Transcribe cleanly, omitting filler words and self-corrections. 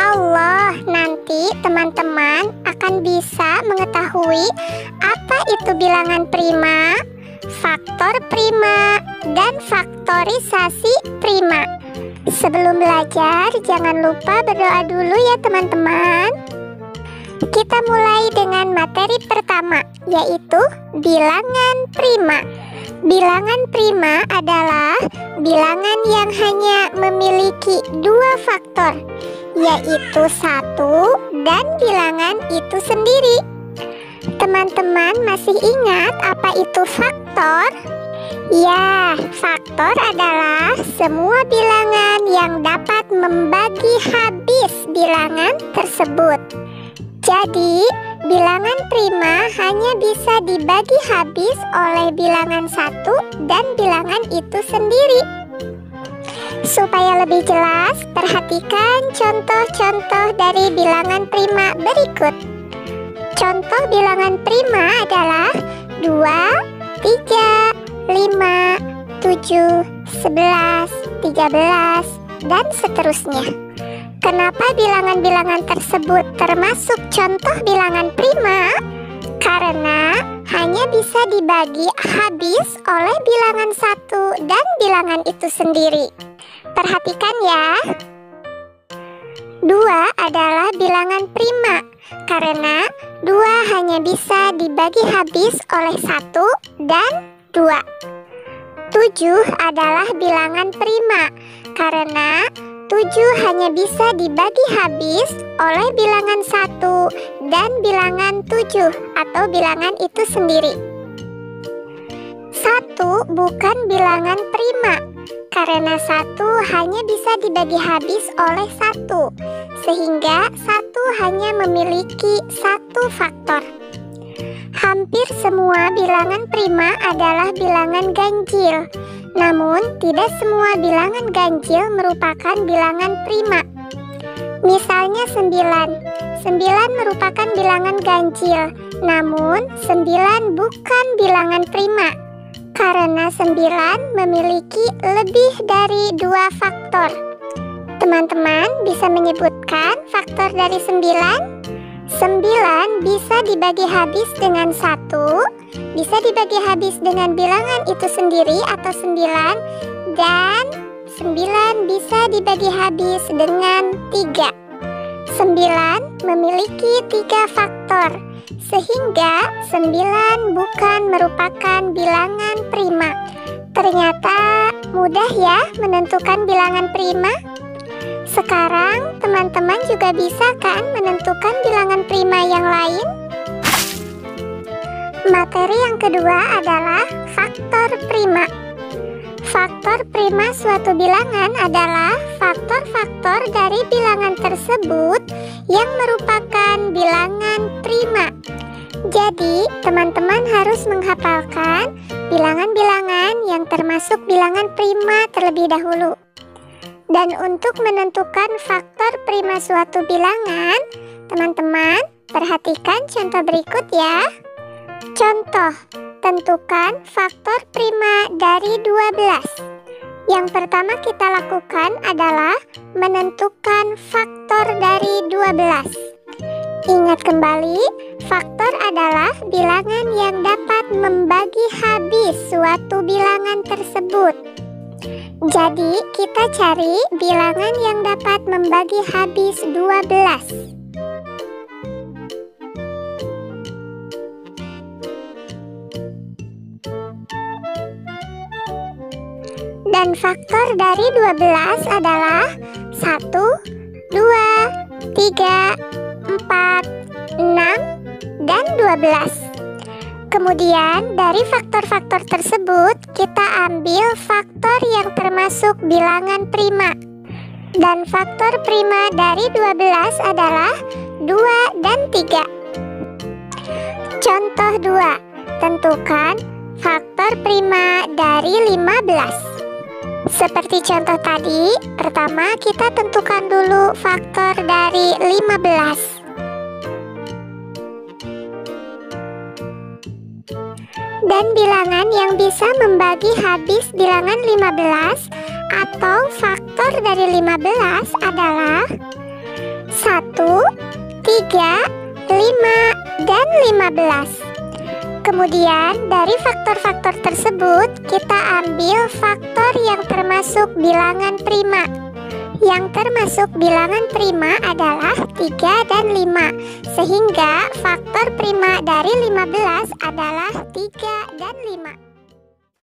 Allah, nanti teman-teman akan bisa mengetahui apa itu bilangan prima, faktor prima, dan faktorisasi prima. Sebelum belajar, jangan lupa berdoa dulu ya teman-teman. Kita mulai dengan materi pertama, yaitu bilangan prima. Bilangan prima adalah bilangan yang hanya memiliki dua faktor, yaitu 1 dan bilangan itu sendiri. Teman-teman masih ingat apa itu faktor? Ya, faktor adalah semua bilangan yang dapat membagi habis bilangan tersebut. Jadi, bilangan prima hanya bisa dibagi habis oleh bilangan 1 dan bilangan itu sendiri. Supaya lebih jelas, perhatikan contoh-contoh dari bilangan prima berikut. Contoh bilangan prima adalah 2, 3, 5, 7, 11, 13, dan seterusnya. Kenapa bilangan-bilangan tersebut termasuk contoh bilangan prima? Karena hanya bisa dibagi habis oleh bilangan 1 dan bilangan itu sendiri. Perhatikan ya. 2 adalah bilangan prima karena 2 hanya bisa dibagi habis oleh 1 dan 2. 7 adalah bilangan prima karena 7 hanya bisa dibagi habis oleh bilangan 1 dan bilangan 7 atau bilangan itu sendiri. 1 bukan bilangan prima karena 1 hanya bisa dibagi habis oleh 1, sehingga 1 hanya memiliki 1 faktor. Hampir semua bilangan prima adalah bilangan ganjil, namun tidak semua bilangan ganjil merupakan bilangan prima. Misalnya 9. 9 merupakan bilangan ganjil, namun 9 bukan bilangan prima karena 9 memiliki lebih dari 2 faktor. Teman-teman bisa menyebutkan faktor dari 9? 9 bisa dibagi habis dengan 1, bisa dibagi habis dengan bilangan itu sendiri atau 9, dan 9 bisa dibagi habis dengan 3. 9 memiliki 3 faktor, sehingga 9 bukan merupakan bilangan prima. Ternyata mudah ya menentukan bilangan prima. Sekarang teman-teman juga bisa kan menentukan bilangan prima yang lain? Materi yang kedua adalah faktor prima. Faktor prima suatu bilangan adalah faktor-faktor dari bilangan tersebut yang merupakan bilangan prima. Jadi, teman-teman harus menghafalkan bilangan-bilangan yang termasuk bilangan prima terlebih dahulu. Dan untuk menentukan faktor prima suatu bilangan, teman-teman perhatikan contoh berikut ya. Contoh, tentukan faktor prima dari 12. Yang pertama kita lakukan adalah menentukan faktor dari 12. Ingat kembali, faktor adalah bilangan yang dapat membagi habis suatu bilangan tersebut. Jadi, kita cari bilangan yang dapat membagi habis 12. Dan faktor dari 12 adalah 1, 2, 3, 4, 6, dan 12. Kemudian dari faktor-faktor tersebut kita ambil faktor yang termasuk bilangan prima. Dan faktor prima dari 12 adalah 2 dan 3. Contoh 2. Tentukan faktor prima dari 15. Seperti contoh tadi, pertama kita tentukan dulu faktor dari 15. Dan bilangan yang bisa membagi habis bilangan 15 atau faktor dari 15 adalah 1, 3, 5, dan 15. Kemudian dari faktor-faktor tersebut kita ambil faktor yang termasuk bilangan prima. Yang termasuk bilangan prima adalah 3 dan 5, sehingga faktor prima dari 15 adalah 3 dan 5.